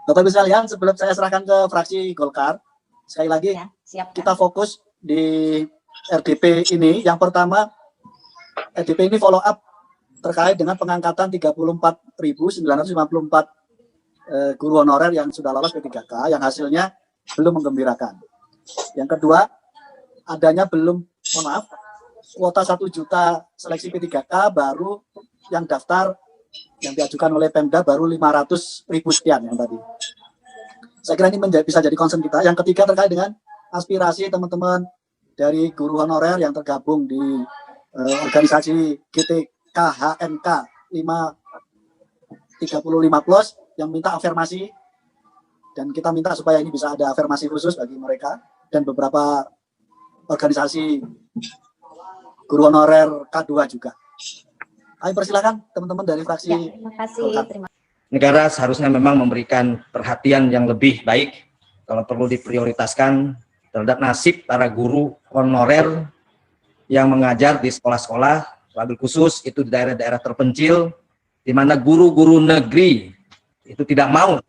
Bapak Ibu sekalian, sebelum saya serahkan ke fraksi Golkar, sekali lagi Ya, siap, kita fokus di RDP ini. Yang pertama, RDP ini follow up terkait dengan pengangkatan 34.954 guru honorer yang sudah lolos P3K yang hasilnya belum menggembirakan. Yang kedua, adanya kuota 1 juta seleksi P3K baru yang daftar yang diajukan oleh Pemda baru 500.000 sekian yang tadi. Saya kira ini bisa jadi concern kita. Yang ketiga terkait dengan aspirasi teman-teman dari guru honorer yang tergabung di organisasi GTK HNK 535 plus yang minta afirmasi, dan kita minta supaya ini bisa ada afirmasi khusus bagi mereka dan beberapa organisasi guru honorer K2 juga. Kami persilakan teman-teman dari fraksi. Ya, terima kasih. Negara seharusnya memang memberikan perhatian yang lebih baik, kalau perlu diprioritaskan terhadap nasib para guru honorer yang mengajar di sekolah-sekolah, wabil khusus itu di daerah-daerah terpencil, di mana guru-guru negeri itu tidak mau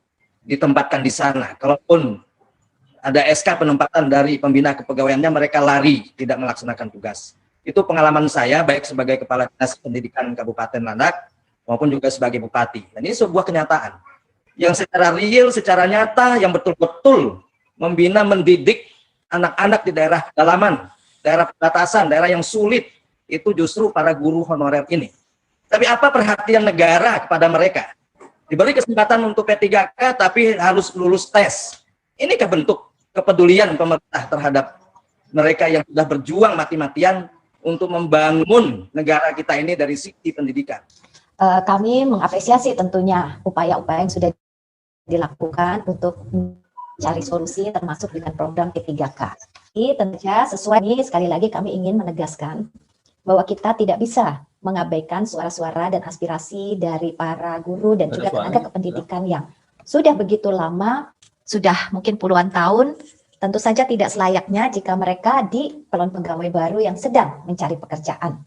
ditempatkan di sana. Kalaupun ada SK penempatan dari pembina kepegawaiannya, mereka lari, tidak melaksanakan tugas. Itu pengalaman saya, baik sebagai Kepala Dinas Pendidikan Kabupaten Landak, maupun juga sebagai Bupati. Dan ini sebuah kenyataan, yang secara real, secara nyata, yang betul-betul membina, mendidik anak-anak di daerah pedalaman, daerah perbatasan, daerah yang sulit, itu justru para guru honorer ini. Tapi apa perhatian negara kepada mereka? Diberi kesempatan untuk P3K, tapi harus lulus tes. Inikah bentuk kepedulian pemerintah terhadap mereka yang sudah berjuang mati-matian untuk membangun negara kita ini dari sisi pendidikan? Kami mengapresiasi tentunya upaya-upaya yang sudah dilakukan untuk mencari solusi termasuk dengan program P3K. Tentunya sesuai ini, sekali lagi kami ingin menegaskan bahwa kita tidak bisa mengabaikan suara-suara dan aspirasi dari para guru dan juga tenaga kependidikan yang sudah begitu lama, sudah mungkin puluhan tahun, tentu saja tidak selayaknya jika mereka di calon pegawai baru yang sedang mencari pekerjaan.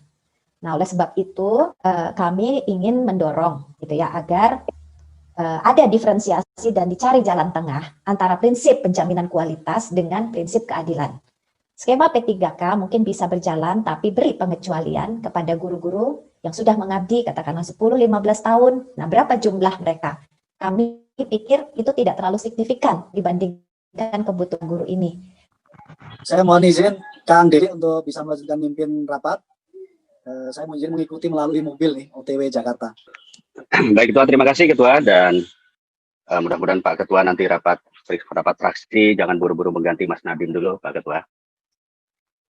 Nah, oleh sebab itu kami ingin mendorong gitu ya agar ada diferensiasi dan dicari jalan tengah antara prinsip penjaminan kualitas dengan prinsip keadilan. Skema P3K mungkin bisa berjalan, tapi beri pengecualian kepada guru-guru yang sudah mengabdi katakanlah 10-15 tahun. Nah, berapa jumlah mereka? Kami pikir itu tidak terlalu signifikan dibandingkan kebutuhan guru ini. Saya mohon izin Kang Dede untuk bisa melanjutkan mimpin rapat. Saya mohon izin mengikuti melalui mobil nih, OTW Jakarta. Baik Ketua, terima kasih Ketua, dan mudah-mudahan Pak Ketua nanti rapat fraksi jangan buru-buru mengganti Mas Nadim dulu Pak Ketua.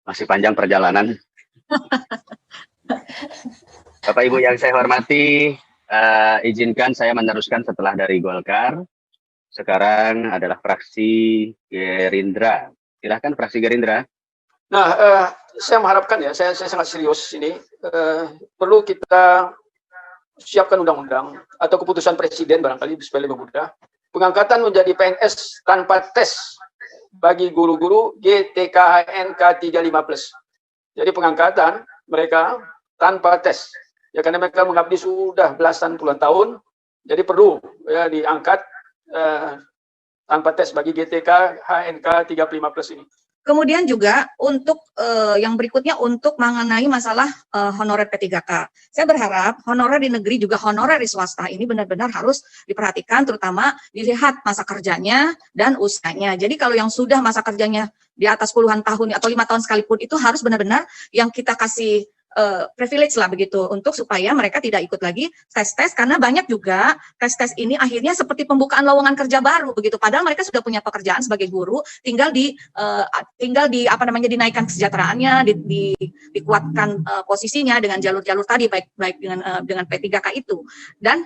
Masih panjang perjalanan. Bapak Ibu yang saya hormati, izinkan saya meneruskan setelah dari Golkar. Sekarang adalah fraksi Gerindra. Silahkan fraksi Gerindra. Nah, saya mengharapkan ya, saya sangat serius ini, perlu kita siapkan undang-undang atau keputusan presiden barangkali supaya lebih mudah. Pengangkatan menjadi PNS tanpa tes bagi guru-guru GTKHNK 35+. Jadi pengangkatan mereka tanpa tes. Ya karena mereka mengabdi sudah belasan puluhan tahun, jadi perlu ya diangkat tanpa tes bagi GTKHNK 35+ ini. Kemudian juga untuk yang berikutnya untuk mengenai masalah honorer P3K. Saya berharap honorer di negeri juga honorer di swasta ini benar-benar harus diperhatikan, terutama dilihat masa kerjanya dan usianya. Jadi kalau yang sudah masa kerjanya di atas puluhan tahun atau 5 tahun sekalipun itu harus benar-benar yang kita kasih privilege lah begitu untuk supaya mereka tidak ikut lagi tes-tes, karena banyak juga tes-tes ini akhirnya seperti pembukaan lowongan kerja baru begitu, padahal mereka sudah punya pekerjaan sebagai guru, tinggal di apa namanya dinaikkan kesejahteraannya, dikuatkan posisinya dengan jalur-jalur tadi, baik dengan P3K itu. Dan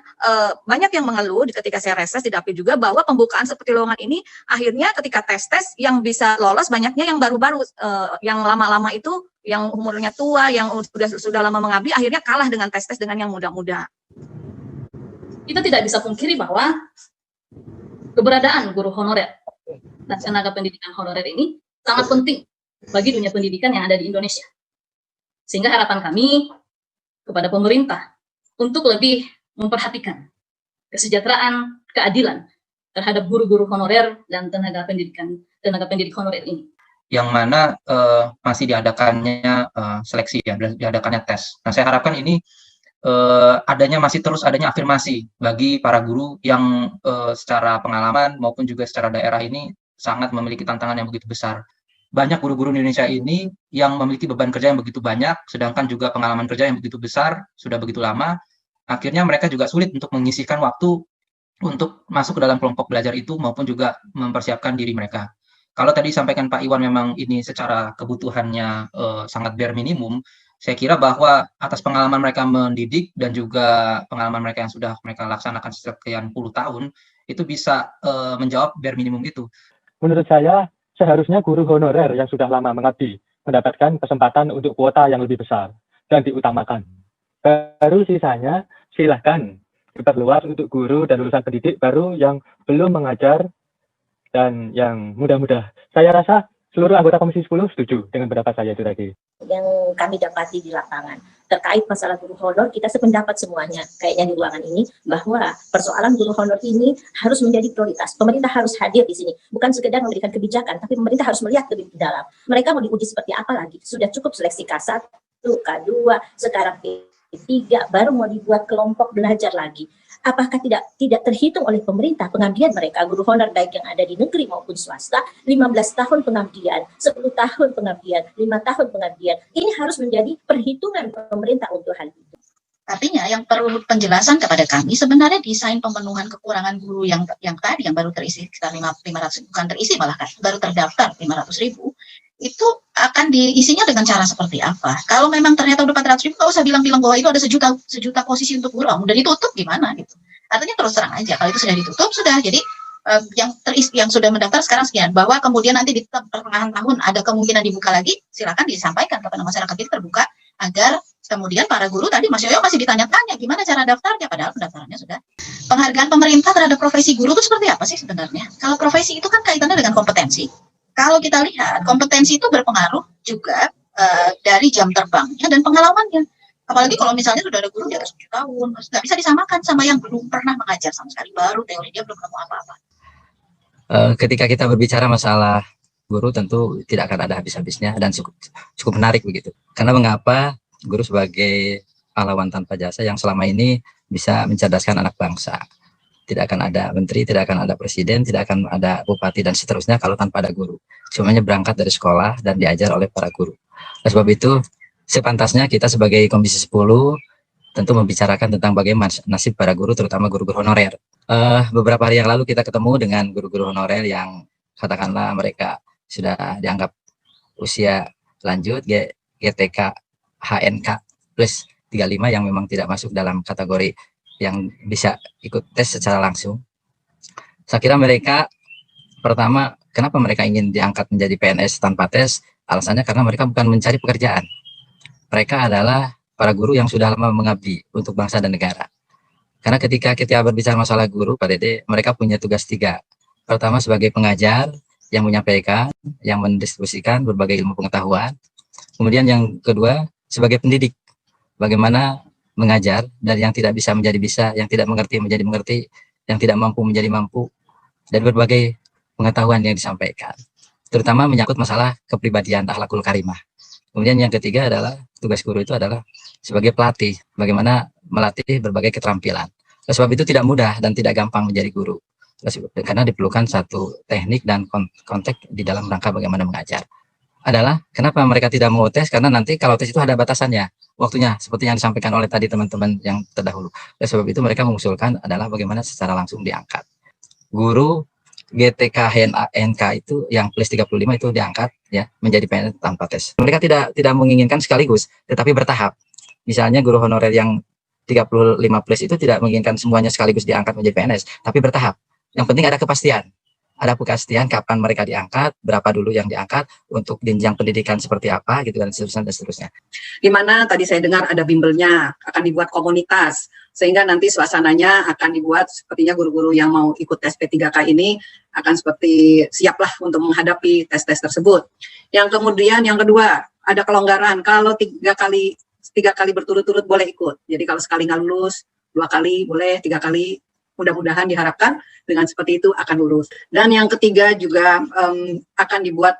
banyak yang mengeluh ketika saya reses di Dapil juga bahwa pembukaan seperti lowongan ini akhirnya ketika tes-tes yang bisa lolos banyaknya yang baru-baru, yang lama-lama itu yang umurnya tua, yang sudah lama mengabdi, akhirnya kalah dengan tes-tes dengan yang muda-muda. Kita tidak bisa pungkiri bahwa keberadaan guru honorer dan tenaga pendidikan honorer ini sangat penting bagi dunia pendidikan yang ada di Indonesia. Sehingga harapan kami kepada pemerintah untuk lebih memperhatikan kesejahteraan, keadilan terhadap guru-guru honorer dan tenaga pendidik honorer ini. Yang mana masih diadakannya seleksi ya, diadakannya tes. Nah, saya harapkan ini terus adanya afirmasi bagi para guru yang secara pengalaman maupun juga secara daerah ini sangat memiliki tantangan yang begitu besar. Banyak guru-guru di Indonesia ini yang memiliki beban kerja yang begitu banyak, sedangkan juga pengalaman kerja yang begitu besar, sudah begitu lama, akhirnya mereka juga sulit untuk menyisihkan waktu untuk masuk ke dalam kelompok belajar itu maupun juga mempersiapkan diri mereka. Kalau tadi sampaikan Pak Iwan memang ini secara kebutuhannya sangat bare minimum, saya kira bahwa atas pengalaman mereka mendidik dan juga pengalaman mereka yang sudah mereka laksanakan sekian puluh tahun, itu bisa menjawab bare minimum itu. Menurut saya, seharusnya guru honorer yang sudah lama mengabdi mendapatkan kesempatan untuk kuota yang lebih besar dan diutamakan. Baru sisanya silahkan diperluas untuk guru dan lulusan pendidik baru yang belum mengajar dan yang muda-muda. Saya rasa seluruh anggota Komisi 10 setuju dengan pendapat saya itu tadi. Yang kami dapati di lapangan terkait masalah guru honor, kita sependapat semuanya kayaknya di ruangan ini bahwa persoalan guru honor ini harus menjadi prioritas. Pemerintah harus hadir di sini, bukan sekedar memberikan kebijakan, tapi pemerintah harus melihat lebih dalam. Mereka mau diuji seperti apa lagi? Sudah cukup seleksi K1, K2, sekarang P3, baru mau dibuat kelompok belajar lagi. Apakah tidak terhitung oleh pemerintah pengabdian mereka, guru honor baik yang ada di negeri maupun swasta, 15 tahun pengabdian, 10 tahun pengabdian, 5 tahun pengabdian. Ini harus menjadi perhitungan pemerintah untuk hal itu. Artinya yang perlu penjelasan kepada kami sebenarnya desain pemenuhan kekurangan guru yang tadi yang baru terisi sekitar 500, bukan terisi malah kan, baru terdaftar 500.000, itu akan diisinya dengan cara seperti apa? Kalau memang ternyata udah 400.000, nggak usah bilang-bilang bahwa itu ada sejuta posisi untuk guru, udah ditutup gimana gitu. Artinya terus terang aja, kalau itu sudah ditutup, sudah. Jadi yang sudah mendaftar sekarang sekian, bahwa kemudian nanti di pertengahan tahun ada kemungkinan dibuka lagi, silakan disampaikan kepada masyarakat kita terbuka, agar kemudian para guru tadi Mas Yoyo masih ditanya-tanya gimana cara daftarnya, padahal pendaftarannya sudah. Penghargaan pemerintah terhadap profesi guru itu seperti apa sih sebenarnya? Kalau profesi itu kan kaitannya dengan kompetensi. Kalau kita lihat, kompetensi itu berpengaruh juga dari jam terbangnya dan pengalamannya. Apalagi kalau misalnya sudah ada guru di atas 7 tahun, nggak bisa disamakan sama yang belum pernah mengajar sama sekali, baru teori dia belum nemu apa-apa. Ketika kita berbicara masalah guru, tentu tidak akan ada habis-habisnya dan cukup menarik begitu. Karena mengapa guru sebagai pahlawan tanpa jasa yang selama ini bisa mencerdaskan anak bangsa. Tidak akan ada menteri, tidak akan ada presiden, tidak akan ada bupati dan seterusnya kalau tanpa ada guru. Semuanya berangkat dari sekolah dan diajar oleh para guru. Oleh sebab itu, sepantasnya kita sebagai Komisi 10 tentu membicarakan tentang bagaimana nasib para guru, terutama guru-guru honorer. Beberapa hari yang lalu kita ketemu dengan guru-guru honorer yang katakanlah mereka sudah dianggap usia lanjut, GTK, HNK plus 35 yang memang tidak masuk dalam kategori yang bisa ikut tes secara langsung. Saya kira mereka, pertama, kenapa mereka ingin diangkat menjadi PNS tanpa tes? Alasannya karena mereka bukan mencari pekerjaan. Mereka adalah para guru yang sudah lama mengabdi untuk bangsa dan negara. Karena ketika kita berbicara masalah guru, Pak Dede, mereka punya tugas 3. Pertama, sebagai pengajar yang menyampaikan, yang mendistribusikan berbagai ilmu pengetahuan. Kemudian yang kedua, sebagai pendidik. Bagaimana mengajar dari yang tidak bisa menjadi bisa, yang tidak mengerti menjadi mengerti, yang tidak mampu menjadi mampu, dan berbagai pengetahuan yang disampaikan. Terutama menyangkut masalah kepribadian, akhlakul karimah. Kemudian yang ketiga adalah tugas guru itu adalah sebagai pelatih, bagaimana melatih berbagai keterampilan. Oleh sebab itu tidak mudah dan tidak gampang menjadi guru, karena diperlukan satu teknik dan konteks di dalam rangka bagaimana mengajar. Adalah kenapa mereka tidak mau tes, karena nanti kalau tes itu ada batasannya, waktunya, seperti yang disampaikan oleh tadi teman-teman yang terdahulu. Oleh sebab itu mereka mengusulkan adalah bagaimana secara langsung diangkat. Guru GTK HNK itu yang plus 35 itu diangkat ya menjadi PNS tanpa tes. Mereka tidak menginginkan sekaligus, tetapi bertahap. Misalnya guru honorer yang 35 plus itu tidak menginginkan semuanya sekaligus diangkat menjadi PNS, tapi bertahap. Yang penting ada kepastian. Ada kepastian kapan mereka diangkat, berapa dulu yang diangkat, untuk jenjang pendidikan seperti apa, gitu dan seterusnya dan seterusnya. Di mana tadi saya dengar ada bimbelnya, akan dibuat komunitas, sehingga nanti suasananya akan dibuat sepertinya guru-guru yang mau ikut tes P3K ini akan seperti siaplah untuk menghadapi tes-tes tersebut. Yang kemudian yang kedua, ada kelonggaran kalau 3 kali berturut-turut boleh ikut. Jadi kalau sekali nggak lulus, 2 kali boleh, 3 kali mudah-mudahan diharapkan dengan seperti itu akan lulus. Dan yang ketiga juga akan dibuat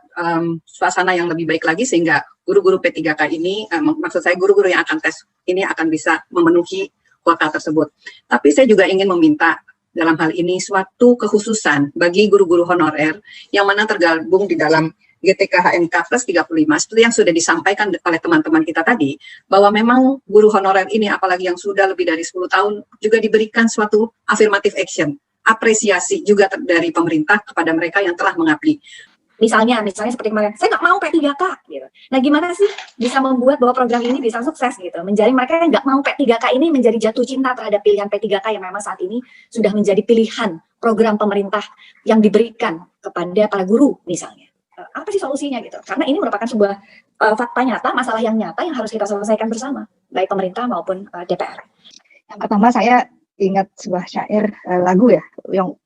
suasana yang lebih baik lagi sehingga guru-guru P3K ini, maksud saya guru-guru yang akan tes ini akan bisa memenuhi kuota tersebut. Tapi saya juga ingin meminta dalam hal ini suatu kekhususan bagi guru-guru honorer yang mana tergabung di dalam GTK HNK plus 35, seperti yang sudah disampaikan oleh teman-teman kita tadi, bahwa memang guru honorer ini, apalagi yang sudah lebih dari 10 tahun, juga diberikan suatu affirmative action, apresiasi juga dari pemerintah kepada mereka yang telah mengabdi. Misalnya seperti kemarin, saya nggak mau P3K, gitu. Nah, gimana sih bisa membuat bahwa program ini bisa sukses, gitu? Menjaring mereka yang nggak mau P3K ini menjadi jatuh cinta terhadap pilihan P3K yang memang saat ini sudah menjadi pilihan program pemerintah yang diberikan kepada para guru, misalnya. Apa sih solusinya gitu? Karena ini merupakan sebuah fakta nyata, masalah yang nyata yang harus kita selesaikan bersama, baik pemerintah maupun DPR. Yang pertama saya ingat sebuah syair lagu ya,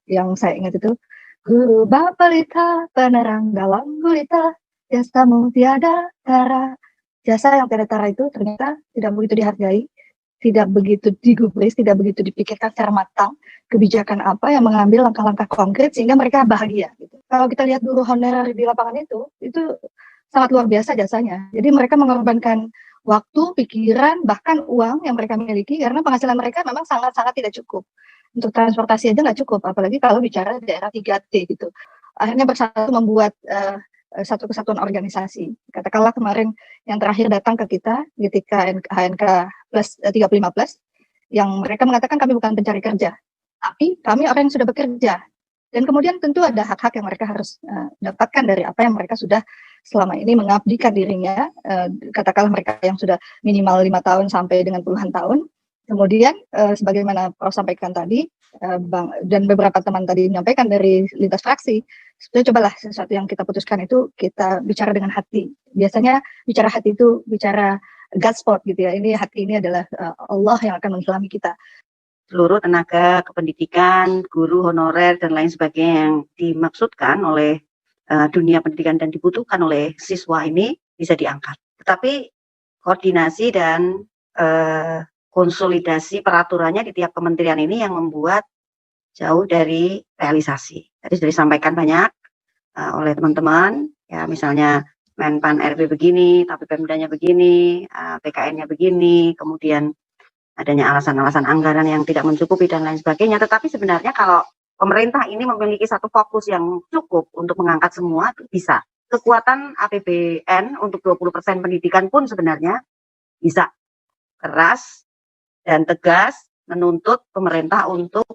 yang saya ingat itu, guru bapelita penerang dalam gulita, jasamu tiada tara. Jasa yang tiada tara itu ternyata tidak begitu dihargai, tidak begitu digubris, tidak begitu dipikirkan secara matang, kebijakan apa yang mengambil langkah-langkah konkret sehingga mereka bahagia. Gitu. Kalau kita lihat guru honorer di lapangan itu sangat luar biasa jasanya. Jadi mereka mengorbankan waktu, pikiran, bahkan uang yang mereka miliki karena penghasilan mereka memang sangat-sangat tidak cukup. Untuk transportasi aja nggak cukup, apalagi kalau bicara daerah 3T gitu. Akhirnya bersatu membuat satu kesatuan organisasi. Katakanlah kemarin yang terakhir datang ke kita ketika HNK plus 35 plus, yang mereka mengatakan kami bukan pencari kerja, tapi kami orang yang sudah bekerja. Dan kemudian tentu ada hak-hak yang mereka harus dapatkan dari apa yang mereka sudah selama ini mengabdikan dirinya, katakanlah mereka yang sudah minimal 5 tahun sampai dengan puluhan tahun. Kemudian sebagaimana Prof sampaikan tadi, Bang dan beberapa teman tadi menyampaikan dari lintas fraksi, sebetulnya cobalah sesuatu yang kita putuskan itu kita bicara dengan hati. Biasanya bicara hati itu bicara God spot gitu ya. Ini hati ini adalah Allah yang akan mengislami kita. Seluruh tenaga kependidikan, guru honorer dan lain sebagainya yang dimaksudkan oleh dunia pendidikan dan dibutuhkan oleh siswa ini bisa diangkat. Tetapi koordinasi dan konsolidasi peraturannya di tiap kementerian ini yang membuat jauh dari realisasi. Tadi sudah disampaikan banyak oleh teman-teman, ya misalnya Menpan RB begini, tapi Pemdanya begini, PKN-nya begini, kemudian adanya alasan-alasan anggaran yang tidak mencukupi dan lain sebagainya. Tetapi sebenarnya kalau pemerintah ini memiliki satu fokus yang cukup untuk mengangkat semua, bisa. Kekuatan APBN untuk 20% pendidikan pun sebenarnya bisa keras dan tegas menuntut pemerintah untuk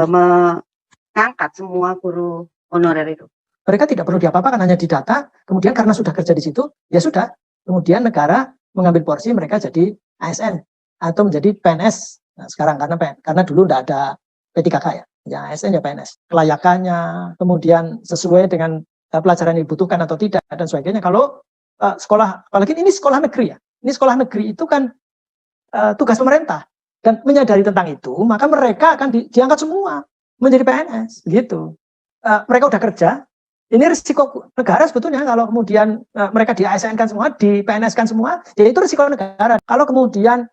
mengangkat semua guru honorer itu. Mereka tidak perlu diapa-apakan, hanya didata, kemudian karena sudah kerja di situ, ya sudah. Kemudian negara mengambil porsi, mereka jadi ASN atau menjadi PNS. Nah, sekarang karena dulu tidak ada P3K ya ASN ya PNS. Kelayakannya, kemudian sesuai dengan pelajaran yang dibutuhkan atau tidak dan sebagainya. Kalau sekolah, apalagi ini sekolah negeri ya. Ini sekolah negeri itu kan tugas pemerintah dan menyadari tentang itu, maka mereka akan diangkat semua menjadi PNS gitu. Mereka udah kerja. Ini risiko negara sebetulnya kalau kemudian mereka di ASN kan semua, di PNS kan semua, ya itu risiko negara. Kalau kemudian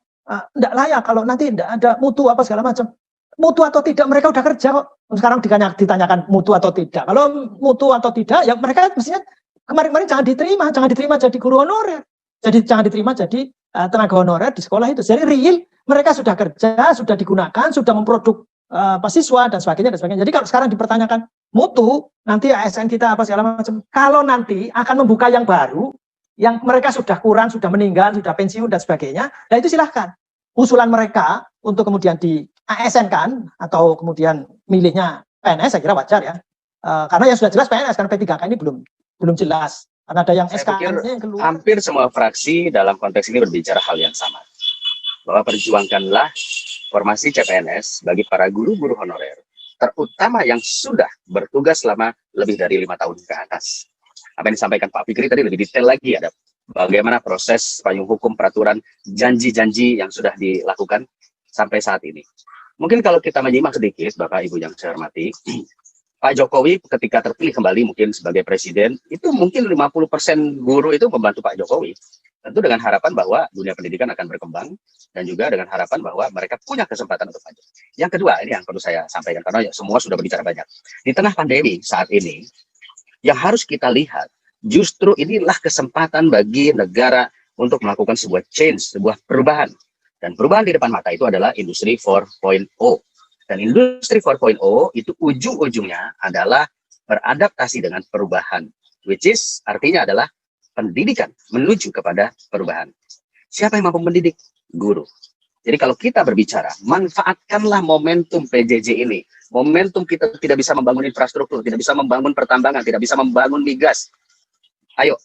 tidak layak, kalau nanti tidak ada mutu apa segala macam, mutu atau tidak mereka udah kerja kok. Sekarang ditanyakan mutu atau tidak. Kalau mutu atau tidak, ya mereka mestinya kemarin-kemarin jangan diterima jadi guru honorer, jangan diterima jadi tenaga honorer di sekolah itu. Jadi real mereka sudah kerja, sudah digunakan, sudah memproduk siswa dan sebagainya. Jadi kalau sekarang dipertanyakan mutu, nanti ASN kita apa segala macam, kalau nanti akan membuka yang baru, yang mereka sudah kurang, sudah meninggal, sudah pensiun dan sebagainya, nah itu silahkan. Usulan mereka untuk kemudian di ASN kan, atau kemudian milihnya PNS, saya kira wajar ya. Karena yang sudah jelas PNS, karena P3K ini belum jelas. Karena ada yang SKN yang keluar. Hampir semua fraksi dalam konteks ini berbicara hal yang sama. Bahwa perjuangkanlah formasi CPNS bagi para guru-guru honorer, terutama yang sudah bertugas selama lebih dari 5 tahun ke atas. Apa yang disampaikan Pak Fikri tadi lebih detail lagi, ada bagaimana proses payung hukum, peraturan, janji-janji yang sudah dilakukan sampai saat ini. Mungkin kalau kita menyimak sedikit, Bapak Ibu yang saya hormati, Pak Jokowi ketika terpilih kembali mungkin sebagai presiden, itu mungkin 50% guru itu membantu Pak Jokowi. Tentu dengan harapan bahwa dunia pendidikan akan berkembang dan juga dengan harapan bahwa mereka punya kesempatan untuk maju. Yang kedua, ini yang perlu saya sampaikan karena ya semua sudah berbicara banyak. Di tengah pandemi saat ini, yang harus kita lihat, justru inilah kesempatan bagi negara untuk melakukan sebuah change, sebuah perubahan. Dan perubahan di depan mata itu adalah industri 4.0. Dan industri 4.0 itu ujung-ujungnya adalah beradaptasi dengan perubahan, which is artinya adalah pendidikan menuju kepada perubahan. Siapa yang mampu mendidik? Guru. Jadi kalau kita berbicara, manfaatkanlah momentum PJJ ini. Momentum kita tidak bisa membangun infrastruktur, tidak bisa membangun pertambangan, tidak bisa membangun migas. Ayo,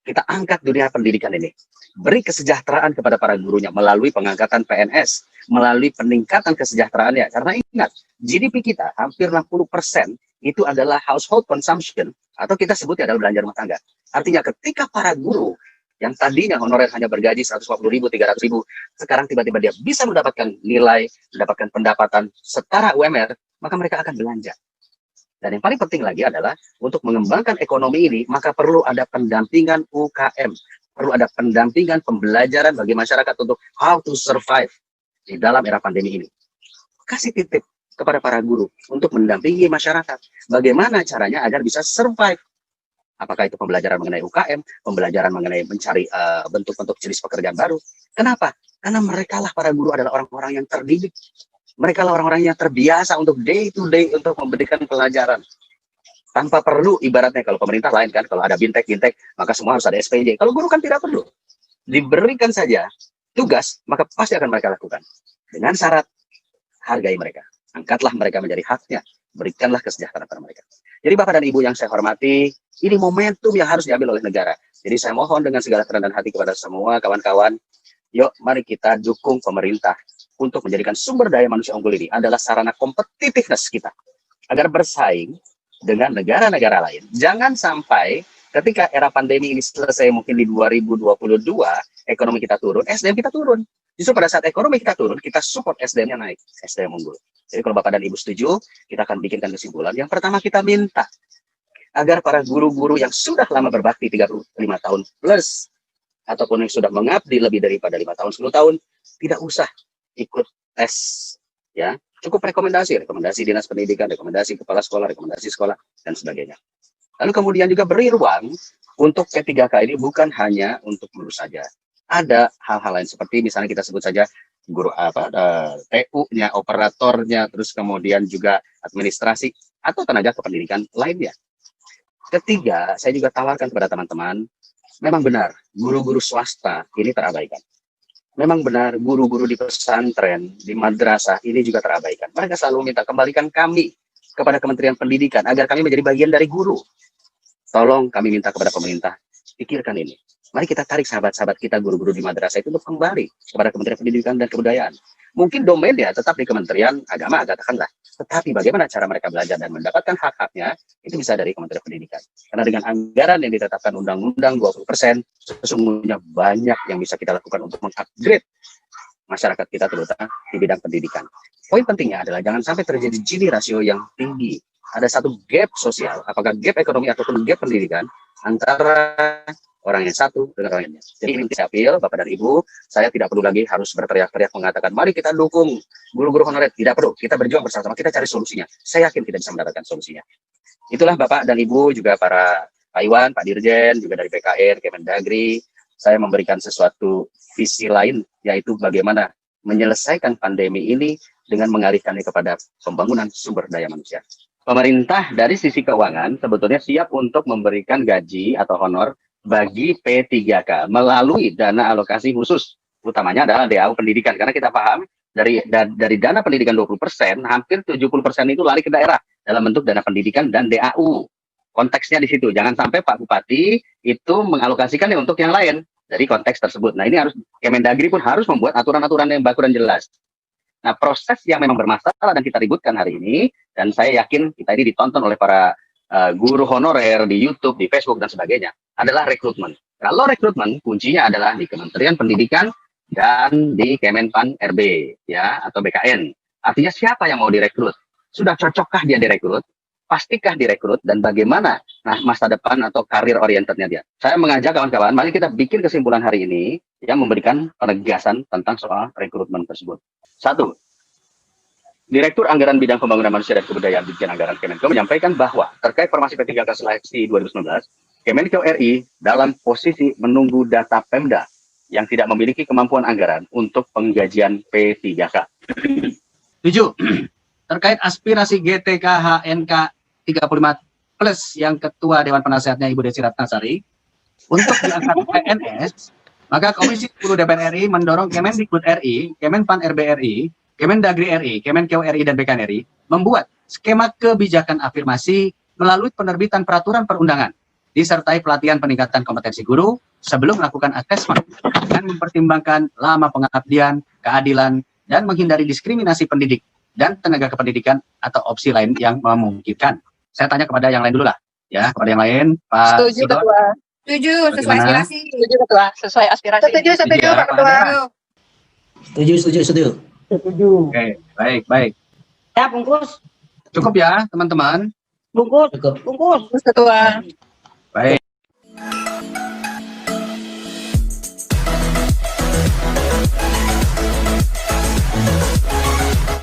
kita angkat dunia pendidikan ini. Beri kesejahteraan kepada para gurunya melalui pengangkatan PNS, melalui peningkatan kesejahteraannya. Karena ingat, GDP kita hampir 60% itu adalah household consumption, atau kita sebutnya adalah belanja rumah tangga. Artinya ketika para guru yang tadinya honorer hanya bergaji 150.000, 300.000, sekarang tiba-tiba dia bisa mendapatkan nilai, mendapatkan pendapatan setara UMR, maka mereka akan belanja. Dan yang paling penting lagi adalah untuk mengembangkan ekonomi ini, maka perlu ada pendampingan UKM. Perlu ada pendampingan pembelajaran bagi masyarakat untuk how to survive di dalam era pandemi ini. Kasih titip kepada para guru untuk mendampingi masyarakat. Bagaimana caranya agar bisa survive. Apakah itu pembelajaran mengenai UKM, pembelajaran mengenai mencari bentuk-bentuk jenis pekerjaan baru. Kenapa? Karena mereka lah para guru adalah orang-orang yang terdidik. Mereka lah orang-orang yang terbiasa untuk day to day untuk memberikan pelajaran. Tanpa perlu, ibaratnya kalau pemerintah lain kan, kalau ada bintek-bintek, maka semua harus ada SPJ. Kalau guru kan tidak perlu. Diberikan saja tugas, maka pasti akan mereka lakukan. Dengan syarat, hargai mereka. Angkatlah mereka menjadi haknya. Berikanlah kesejahteraan pada mereka. Jadi Bapak dan Ibu yang saya hormati, ini momentum yang harus diambil oleh negara. Jadi saya mohon dengan segala kerendahan hati kepada semua kawan-kawan, yuk mari kita dukung pemerintah untuk menjadikan sumber daya manusia unggul ini adalah sarana competitiveness kita. Agar bersaing dengan negara-negara lain. Jangan sampai ketika era pandemi ini selesai mungkin di 2022, ekonomi kita turun, SDM kita turun. Justru pada saat ekonomi kita turun, kita support SDM-nya naik, SDM unggul. Jadi kalau Bapak dan Ibu setuju, kita akan bikinkan kesimpulan. Yang pertama kita minta agar para guru-guru yang sudah lama berbakti 35 tahun plus, ataupun yang sudah mengabdi lebih daripada 5 tahun, 10 tahun, tidak usah ikut tes. Ya, cukup rekomendasi dinas pendidikan, rekomendasi kepala sekolah, rekomendasi sekolah, dan sebagainya. Lalu kemudian juga beri ruang untuk P3K ini bukan hanya untuk guru saja. Ada hal-hal lain seperti misalnya kita sebut saja guru TU-nya, operatornya, terus kemudian juga administrasi atau tenaga kependidikan lainnya. Ketiga, saya juga tawarkan kepada teman-teman, memang benar guru-guru swasta ini terabaikan. Memang benar guru-guru di pesantren, di madrasah ini juga terabaikan. Mereka selalu minta kembalikan kami kepada Kementerian Pendidikan agar kami menjadi bagian dari guru. Tolong kami minta kepada pemerintah, pikirkan ini. Mari kita tarik sahabat-sahabat kita guru-guru di madrasah itu untuk kembali kepada Kementerian Pendidikan dan Kebudayaan. Mungkin domainnya tetap di Kementerian Agama, katakanlah. Tetapi bagaimana cara mereka belajar dan mendapatkan hak-haknya, itu bisa dari Kementerian Pendidikan. Karena dengan anggaran yang ditetapkan Undang-Undang 20%, sesungguhnya banyak yang bisa kita lakukan untuk mengupgrade masyarakat kita terutama di bidang pendidikan. Poin pentingnya adalah jangan sampai terjadi Gini rasio yang tinggi. Ada satu gap sosial, apakah gap ekonomi ataupun gap pendidikan, antara orang yang satu dengan orang lainnya. Jadi ini saya apel, Bapak dan Ibu, saya tidak perlu lagi harus berteriak-teriak mengatakan, mari kita dukung guru-guru honorer. Tidak perlu, kita berjuang bersama-sama, kita cari solusinya. Saya yakin kita bisa mendapatkan solusinya. Itulah Bapak dan Ibu, juga para Pak Iwan, Pak Dirjen, juga dari PKR, Kemendagri, saya memberikan sesuatu visi lain, yaitu bagaimana menyelesaikan pandemi ini dengan mengalihkannya kepada pembangunan sumber daya manusia. Pemerintah dari sisi keuangan sebetulnya siap untuk memberikan gaji atau honor bagi P3K melalui dana alokasi khusus, utamanya adalah DAU pendidikan, karena kita paham dari dana pendidikan 20%, hampir 70% itu lari ke daerah dalam bentuk dana pendidikan dan DAU. Konteksnya di situ, jangan sampai Pak Bupati itu mengalokasikannya untuk yang lain dari konteks tersebut. Nah ini harus Kemendagri pun harus membuat aturan-aturan yang baku dan jelas. Nah proses yang memang bermasalah dan kita ributkan hari ini, dan saya yakin kita ini ditonton oleh para guru honorer di YouTube, di Facebook dan sebagainya, adalah rekrutmen. Kalau rekrutmen kuncinya adalah di Kementerian Pendidikan dan di Kemenpan RB ya atau BKN. Artinya siapa yang mau direkrut? Sudah cocokkah dia direkrut? pastikah direkrut dan bagaimana masa depan atau karir orientednya dia. Saya mengajak kawan-kawan, mari kita bikin kesimpulan hari ini yang memberikan penegasan tentang soal rekrutmen tersebut. 1. Direktur Anggaran Bidang Pembangunan Manusia dan Kebudayaan Ditjen Anggaran Kemenko menyampaikan bahwa terkait formasi P3K seleksi 2019, Kemenko RI dalam posisi menunggu data Pemda yang tidak memiliki kemampuan anggaran untuk penggajian P3K. 7. Terkait aspirasi GTK HNK 35 plus yang Ketua Dewan Penasehatnya Ibu Desi Ratnasari untuk diangkat PNS, maka Komisi 10 DPR RI mendorong Kemendikbud RI, Kemenpan RB RI, Kemendagri RI, Kemenkeu RI, dan BKN RI membuat skema kebijakan afirmasi melalui penerbitan peraturan perundangan, disertai pelatihan peningkatan kompetensi guru sebelum melakukan asesmen dan mempertimbangkan lama pengabdian, keadilan, dan menghindari diskriminasi pendidik dan tenaga kependidikan atau opsi lain yang memungkinkan. Saya tanya kepada yang lain dulu lah, ya, kepada yang lain, Pak Setuju, Sidon. Ketua. Setuju, sesuai Bagaimana? aspirasi. Setuju, Ketua, sesuai aspirasi. Setuju, Setuju ya, Pak Ketua. Setuju. Oke, baik. Ya, bungkus. Cukup ya, teman-teman. Bungkus. Bungkus, Ketua. Baik.